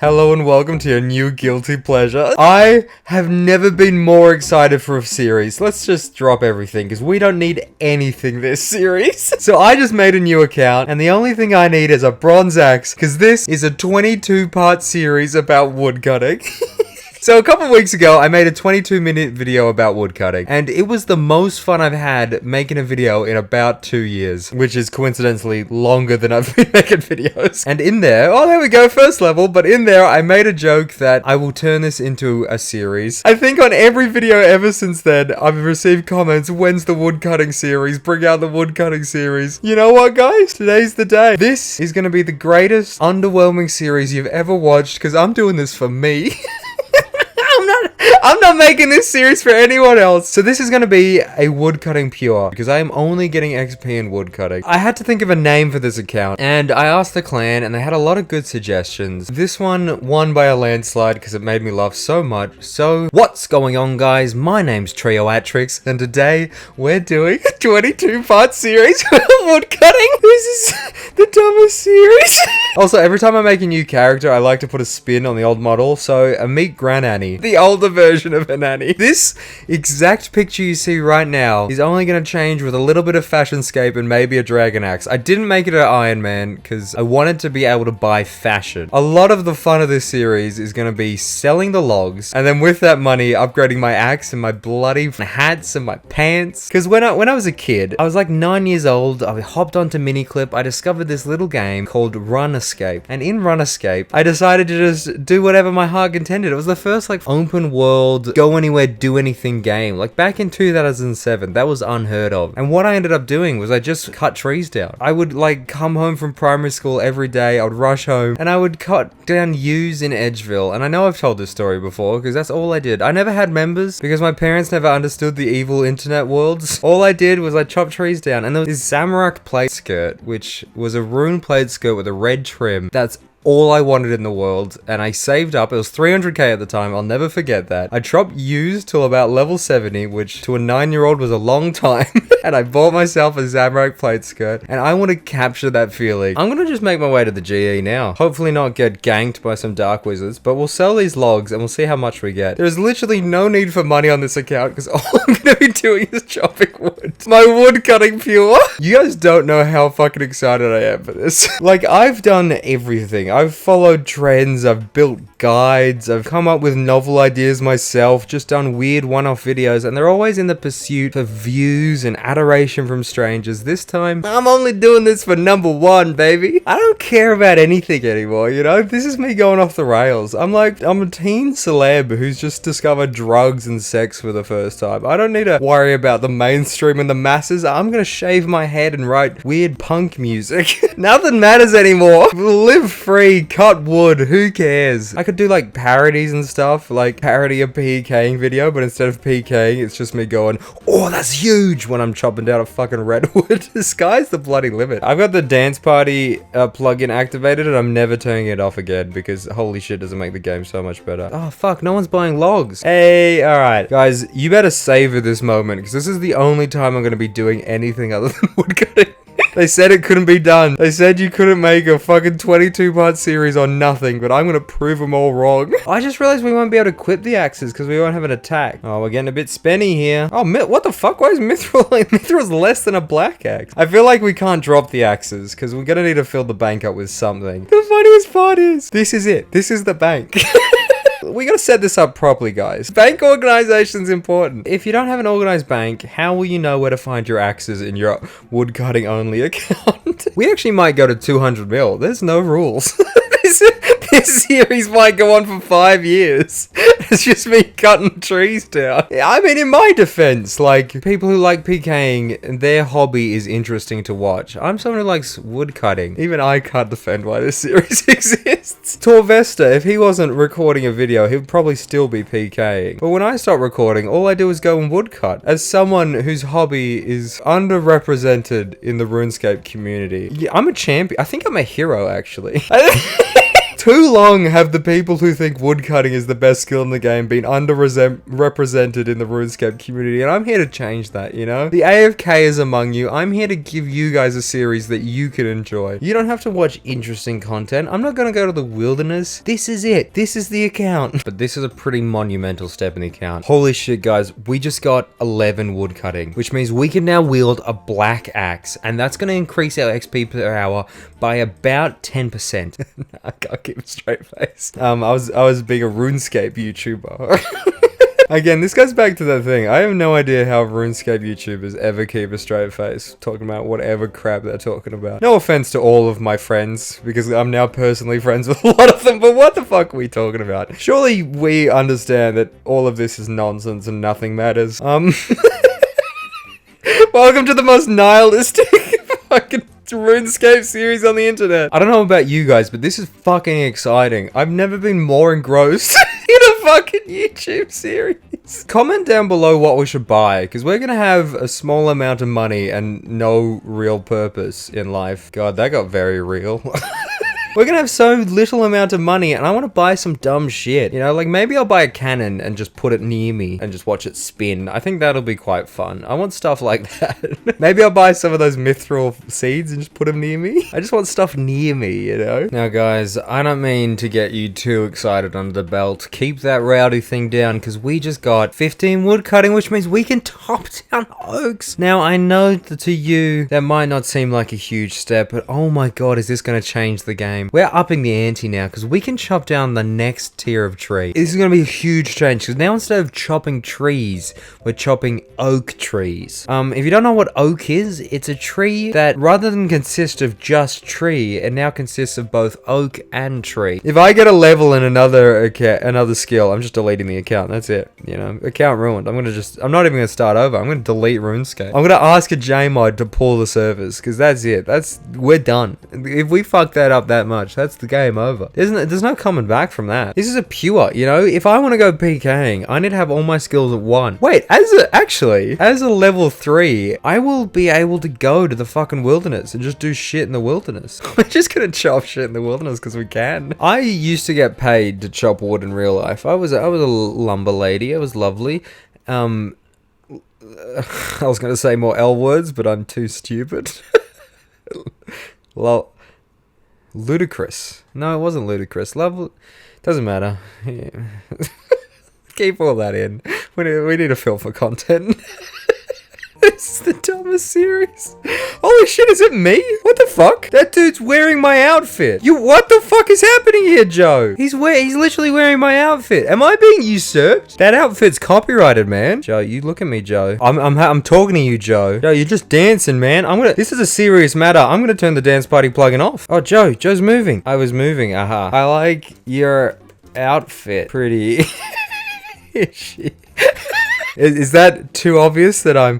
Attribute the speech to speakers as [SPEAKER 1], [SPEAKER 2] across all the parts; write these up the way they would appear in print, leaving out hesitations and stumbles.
[SPEAKER 1] Hello and welcome to your new guilty pleasure. I have never been more excited for a series. Let's just drop everything because we don't need anything this series. So I just made a new account and the only thing I need is a bronze axe because this is a 22-part series about woodcutting. So a couple weeks ago, I made a 22-minute video about woodcutting, and it was the most fun I've had making a video in about 2 years, which is coincidentally longer than I've been making videos. And in there, oh, there we go, first level, but in there, I made a joke that I will turn this into a series. I think on every video ever since then, I've received comments, when's the woodcutting series? Bring out the woodcutting series. You know what, guys? Today's the day. This is going to be the greatest underwhelming series you've ever watched, because I'm doing this for me. I'm not making this series for anyone else. So this is going to be a woodcutting pure because I am only getting XP in woodcutting. I had to think of a name for this account and I asked the clan and they had a lot of good suggestions. This one won by a landslide because it made me laugh so much. So what's going on, guys? My name's Trioatrix and today we're doing a 22-part series of woodcutting. This is the dumbest series. Also, every time I make a new character, I like to put a spin on the old model. So meet Hanannie, the older version of Hanannie. This exact picture you see right now is only going to change with a little bit of fashionscape and maybe a dragon axe. I didn't make it an Iron Man because I wanted to be able to buy fashion. A lot of the fun of this series is going to be selling the logs and then with that money upgrading my axe and my bloody hats and my pants. Because when I was a kid, I was like 9 years old, I hopped onto Miniclip, I discovered this little game called Run Escape, and in Run Escape I decided to just do whatever my heart contended. It was the first like open world, go anywhere, do anything game. Like back in 2007, that was unheard of. And what I ended up doing was I just cut trees down. I would like come home from primary school every day, I would rush home, and I would cut down yews in Edgeville. And I know I've told this story before because that's all I did. I never had members because my parents never understood the evil internet worlds. All I did was I chopped trees down. And there was this Zamorak plate skirt, which was a rune plate skirt with a red trim. That's all I wanted in the world, and I saved up. It was 300k at the time, I'll never forget that. I chopped yews till about level 70, which to a 9-year-old was a long time, and I bought myself a Zamorak plate skirt, and I want to capture that feeling. I'm gonna just make my way to the GE now. Hopefully not get ganked by some dark wizards, but we'll sell these logs and we'll see how much we get. There's literally no need for money on this account, because all I'm gonna be doing is chopping wood. My wood cutting pure. You guys don't know how fucking excited I am for this. Like, I've done everything. I've followed trends, I've built guides, I've come up with novel ideas myself, just done weird one-off videos, and they're always in the pursuit for views and adoration from strangers. This time, I'm only doing this for number one, baby. I don't care about anything anymore, you know? This is me going off the rails. I'm a teen celeb who's just discovered drugs and sex for the first time. I don't need to worry about the mainstream and the masses. I'm gonna shave my head and write weird punk music. Nothing matters anymore. We'll live free. Cut wood, who cares? I could do like parodies and stuff, like parody a PKing video, but instead of PKing, it's just me going, oh, that's huge, when I'm chopping down a fucking redwood. The sky's the bloody limit. I've got the dance party plugin activated and I'm never turning it off again because holy shit, does it make the game so much better. Oh fuck, no one's buying logs. Hey, alright. Guys, you better savor this moment because this is the only time I'm going to be doing anything other than woodcutting. They said it couldn't be done. They said you couldn't make a fucking 22-part series on nothing, but I'm gonna prove them all wrong. I just realized we won't be able to equip the axes because we won't have an attack. Oh, we're getting a bit spenny here. Oh, what the fuck? Why is Mithril? Mithril's less than a black axe. I feel like we can't drop the axes because we're gonna need to fill the bank up with something. The funniest part is, this is it. This is the bank. We gotta set this up properly, guys. Bank organization's important. If you don't have an organized bank, how will you know where to find your axes in your woodcutting only account? We actually might go to 200 mil. There's no rules. This series might go on for 5 years. It's just me cutting trees down. I mean, in my defense, like, people who like PKing, their hobby is interesting to watch. I'm someone who likes woodcutting. Even I can't defend why this series exists. Torvesta, if he wasn't recording a video, he'd probably still be PKing. But when I start recording, all I do is go and woodcut. As someone whose hobby is underrepresented in the RuneScape community, yeah, I'm a champion. I think I'm a hero, actually. Too long have the people who think woodcutting is the best skill in the game been underrepresented in the RuneScape community, and I'm here to change that, you know? The AFK is among you. I'm here to give you guys a series that you can enjoy. You don't have to watch interesting content. I'm not gonna go to the wilderness. This is it. This is the account. But this is a pretty monumental step in the account. Holy shit, guys. We just got 11 woodcutting, which means we can now wield a black axe, and that's gonna increase our XP per hour by about 10%. I can't keep a straight face. I was being a RuneScape YouTuber. Again, this goes back to that thing. I have no idea how RuneScape YouTubers ever keep a straight face talking about whatever crap they're talking about. No offense to all of my friends, because I'm now personally friends with a lot of them, but what the fuck are we talking about? Surely we understand that all of this is nonsense and nothing matters. Welcome to the most nihilistic fucking RuneScape series on the internet. I don't know about you guys, but this is fucking exciting. I've never been more engrossed in a fucking YouTube series. Comment down below what we should buy, because we're gonna have a small amount of money and no real purpose in life. God, that got very real. We're gonna have so little amount of money, and I want to buy some dumb shit. You know, like maybe I'll buy a cannon and just put it near me and just watch it spin. I think that'll be quite fun. I want stuff like that. Maybe I'll buy some of those mithril seeds and just put them near me. I just want stuff near me, you know? Now, guys, I don't mean to get you too excited under the belt. Keep that rowdy thing down, because we just got 15 woodcutting, which means we can chop down oaks. Now, I know that to you, that might not seem like a huge step, but oh my god, is this gonna change the game? We're upping the ante now, because we can chop down the next tier of tree. This is going to be a huge change, because now instead of chopping trees, we're chopping oak trees. If you don't know what oak is, it's a tree that rather than consist of just tree, it now consists of both oak and tree. If I get a level in another skill, I'm just deleting the account. That's it. You know, account ruined. I'm not even going to start over. I'm going to delete RuneScape. I'm going to ask a JMod to pull the servers, because that's it. We're done. If we fuck that up that much, that's the game over. There's no coming back from that. This is a pure, you know, if I want to go PKing, I need to have all my skills at 1. Wait, as a level 3, I will be able to go to the fucking wilderness and just do shit in the wilderness. We're just gonna chop shit in the wilderness because we can. I used to get paid to chop wood in real life. I was a lumber lady. It was lovely. I was gonna say more L words, but I'm too stupid. Ludicrous. No, it wasn't ludicrous. Love doesn't matter. Yeah. Keep all that in. We need a feel for content. This is the dumbest series. Holy shit, is it me? What the fuck? That dude's wearing my outfit. What the fuck is happening here, Joe? He's literally wearing my outfit. Am I being usurped? That outfit's copyrighted, man. Joe, you look at me, Joe. I'm talking to you, Joe. Joe, you're just dancing, man. This is a serious matter. I'm gonna turn the dance party plugin off. Oh, Joe's moving. I was moving, aha. I like your outfit. Pretty. Is that too obvious that I'm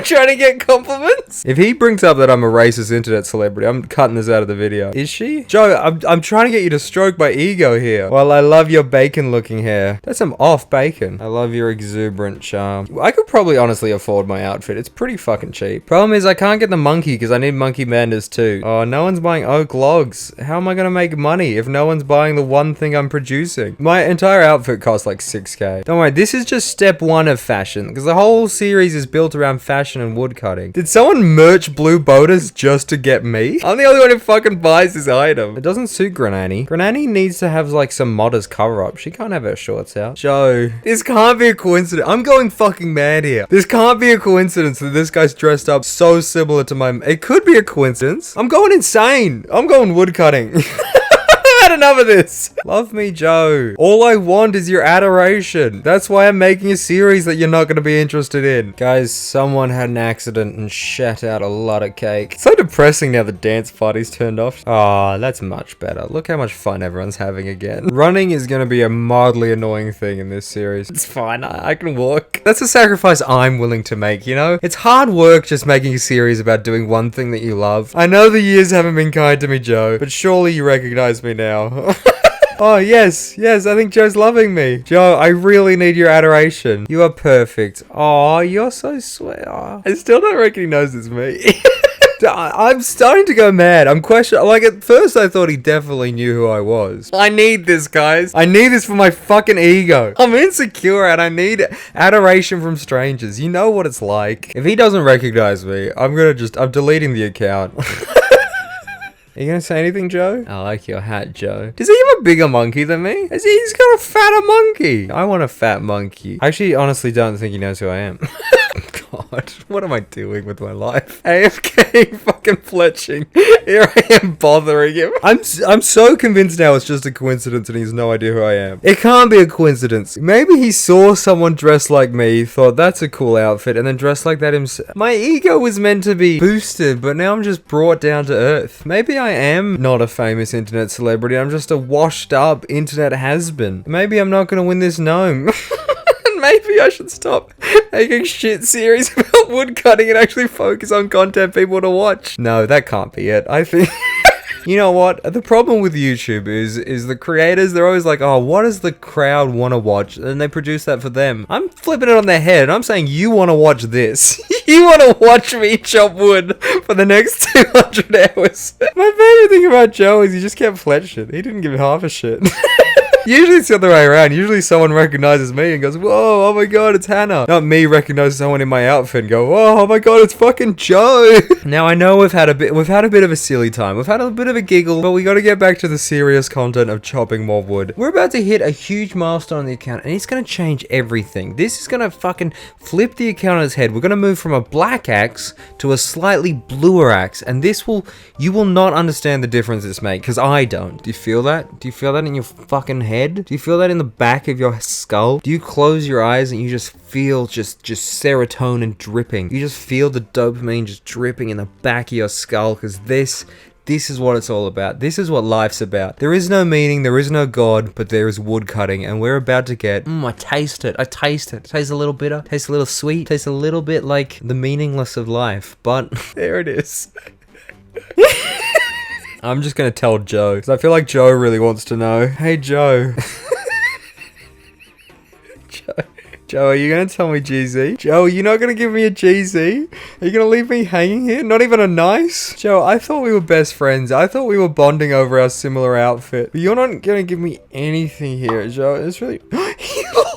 [SPEAKER 1] trying to get compliments? If he brings up that I'm a racist internet celebrity, I'm cutting this out of the video. Is she? Joe, I'm trying to get you to stroke my ego here. Well, I love your bacon looking hair. That's some off bacon. I love your exuberant charm. I could probably honestly afford my outfit. It's pretty fucking cheap. Problem is I can't get the monkey because I need monkey banders too. Oh, no one's buying oak logs. How am I gonna make money if no one's buying the one thing I'm producing? My entire outfit costs like 6k. Don't worry, this is just step 1 of fashion, because the whole series is built around fashion and woodcutting. Did someone merch blue boaters just to get me? I'm the only one who fucking buys this item. It doesn't suit Hanannie. Hanannie needs to have like some modders cover up. She can't have her shorts out. Joe, this can't be a coincidence. I'm going fucking mad here. This can't be a coincidence that this guy's dressed up so similar to my... It could be a coincidence. I'm going insane. I'm going woodcutting. I've had enough of this. Love me, Joe. All I want is your adoration. That's why I'm making a series that you're not going to be interested in. Guys, someone had an accident and shat out a lot of cake. It's so depressing now the dance party's turned off. Oh, that's much better. Look how much fun everyone's having again. Running is going to be a mildly annoying thing in this series. It's fine. I can walk. That's a sacrifice I'm willing to make, you know? It's hard work just making a series about doing one thing that you love. I know the years haven't been kind to me, Joe, but surely you recognize me now. Oh, yes, I think Joe's loving me. Joe, I really need your adoration. You are perfect. Oh, you're so sweet. Oh, I still don't reckon he knows it's me. I'm starting to go mad. I'm questioning. Like, at first I thought he definitely knew who I was. I need this, guys. I need this for my fucking ego. I'm insecure and I need adoration from strangers. You know what it's like. If he doesn't recognize me, I'm deleting the account. Are you gonna say anything, Joe? I like your hat, Joe. Does he have a bigger monkey than me? He's got a fatter monkey. I want a fat monkey. I actually honestly don't think he knows who I am. God, what am I doing with my life? AFK fucking fletching. Here I am bothering him. I'm so convinced now it's just a coincidence and he has no idea who I am. It can't be a coincidence. Maybe he saw someone dressed like me, thought that's a cool outfit, and then dressed like that himself. My ego was meant to be boosted, but now I'm just brought down to earth. Maybe I am not a famous internet celebrity. I'm just a washed up internet has-been. Maybe I'm not gonna win this gnome. Maybe I should stop making shit series about woodcutting and actually focus on content people want to watch. No, that can't be it. I think... You know what? The problem with YouTube is the creators, they're always like, oh, what does the crowd want to watch? And they produce that for them. I'm flipping it on their head. I'm saying you want to watch this. You want to watch me chop wood for the next 200 hours. My favorite thing about Joe is he just kept fletching. He didn't give half a shit. Usually it's the other way around. Usually someone recognizes me and goes, whoa, oh my god, it's Hannah. Not me recognizing someone in my outfit and go, whoa, oh my god, it's fucking Joe. Now I know we've had a bit of a silly time. We've had a bit of a giggle, but we got to get back to the serious content of chopping more wood. We're about to hit a huge milestone on the account and it's going to change everything. This is going to fucking flip the account on its head. We're going to move from a black axe to a slightly bluer axe, and you will not understand the difference this makes, because I don't. Do you feel that? Do you feel that in your fucking head? Do you feel that in the back of your skull? Do you close your eyes and you just feel just serotonin dripping? You just feel the dopamine just dripping in the back of your skull, because this is what it's all about. This is what life's about. There is no meaning, there is no God, but there is woodcutting, and we're about to get... I taste it. It tastes a little bitter, tastes a little sweet, tastes a little bit like the meaningless of life, but there it is. I'm just gonna tell Joe, because I feel like Joe really wants to know. Hey, Joe. Joe, are you gonna tell me GZ? Joe, are you not gonna give me a GZ? Are you gonna leave me hanging here? Not even a nice? Joe, I thought we were best friends. I thought we were bonding over our similar outfit. But you're not gonna give me anything here, Joe. It's really... He looked!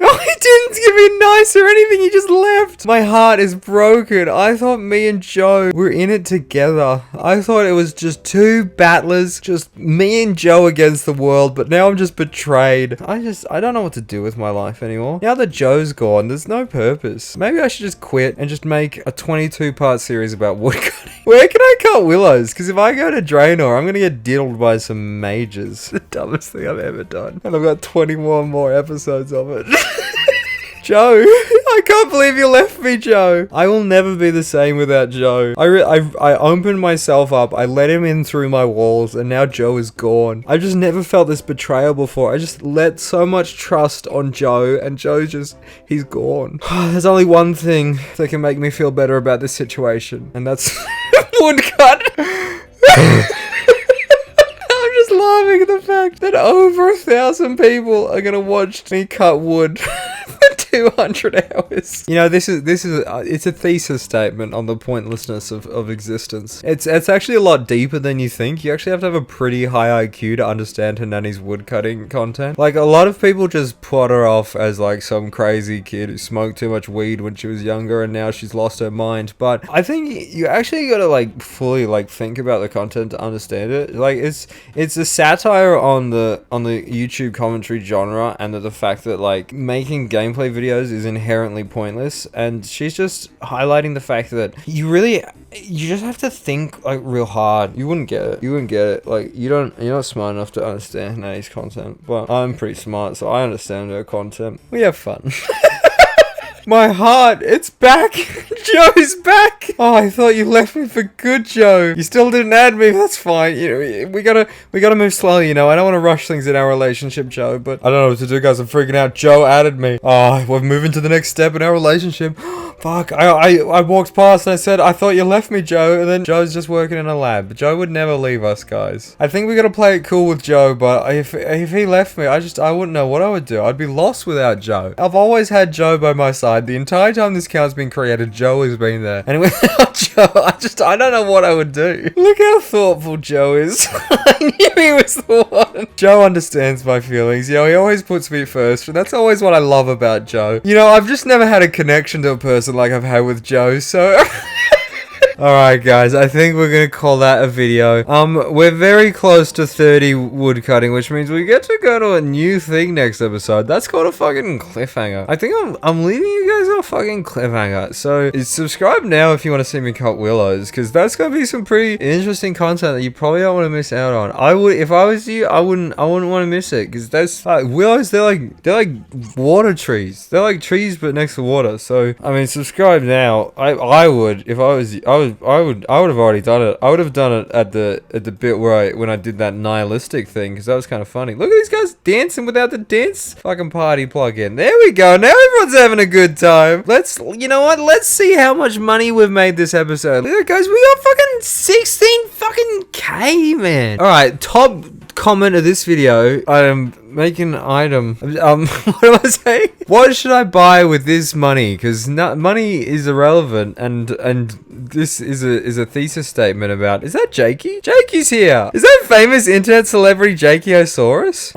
[SPEAKER 1] Oh, he didn't give me a nice or anything. He just left. My heart is broken. I thought me and Joe were in it together. I thought it was just two battlers, just me and Joe against the world, but now I'm just betrayed. I don't know what to do with my life anymore. Now that Joe's gone, there's no purpose. Maybe I should just quit and just make a 22-part series about woodcutting. Where can I cut willows? Because if I go to Draenor, I'm gonna get diddled by some mages. The dumbest thing I've ever done. And I've got 21 more episodes of it. Joe, I can't believe you left me, Joe. I will never be the same without Joe. I opened myself up. I let him in through my walls, and now Joe is gone. I just never felt this betrayal before. I just let so much trust on Joe, and he's gone. There's only one thing that can make me feel better about this situation, and that's woodcut. I'm just laughing at the fact that over 1,000 people are gonna watch me cut wood. 200 hours. You know, it's a thesis statement on the pointlessness of existence. It's actually a lot deeper than you think. You actually have a pretty high IQ to understand Hanannie's woodcutting content. Like, a lot of people just put her off as like some crazy kid who smoked too much weed when she was younger and now she's lost her mind. But I think you actually gotta like fully like think about the content to understand it. Like, it's a satire on the YouTube commentary genre, and the fact that like making gameplay videos is inherently pointless, and she's just highlighting the fact that you just have to think like real hard. You wouldn't get it. Like, you're not smart enough to understand Hanannie's content, but I'm pretty smart, so I understand her content. We have fun. My heart, it's back. Joe's back. Oh, I thought you left me for good, Joe. You still didn't add me. That's fine. You know, we gotta move slowly. You know, I don't want to rush things in our relationship, Joe. But I don't know what to do, guys. I'm freaking out. Joe added me. Oh, we're moving to the next step in our relationship. Fuck. I walked past and I said, I thought you left me, Joe. And then Joe's just working in a lab. Joe would never leave us, guys. I think we gotta play it cool with Joe. But if he left me, I wouldn't know what I would do. I'd be lost without Joe. I've always had Joe by my side. The entire time this account's been created, Joe has been there. And without Joe, So I don't know what I would do. Look how thoughtful Joe is. I knew he was the one. Joe understands my feelings. You know, he always puts me first. And that's always what I love about Joe. You know, I've just never had a connection to a person like I've had with Joe, so... Alright guys, I think we're gonna call that a video. We're very close to 30 woodcutting, which means we get to go to a new thing next episode. That's called a fucking cliffhanger. I think I'm leaving you guys on a fucking cliffhanger. So subscribe now if you want to see me cut willows, because that's gonna be some pretty interesting content that you probably don't want to miss out on. I would, if I was you, I wouldn't want to miss it, because that's willows. They're like water trees. They're like trees but next to water. So I mean, subscribe now. I would, if I was you. I would have already done it. I would have done it at the bit where when I did that nihilistic thing, because that was kind of funny. Look at these guys dancing without the dance fucking party plug-in. There we go. Now everyone's having a good time. You know what? Let's see how much money we've made this episode. Look, guys, we got fucking 16 fucking K, man. All right, top comment of this video. I'm making an item. What am I saying? What should I buy with this money? Because money is irrelevant, and this is a thesis statement about. Is that Jakey? Jakey's here. Is that famous internet celebrity Jakey-osaurus?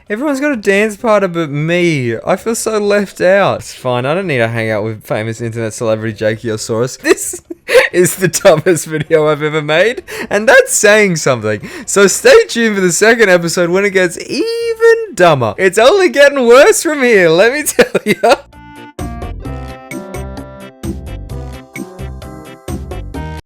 [SPEAKER 1] Everyone's got a dance partner but me. I feel so left out. It's fine. I don't need to hang out with famous internet celebrity Jakey-osaurus. This is the dumbest video I've ever made, and that's saying something. So stay tuned for the second episode when it gets even dumber. It's only getting worse from here, let me tell you.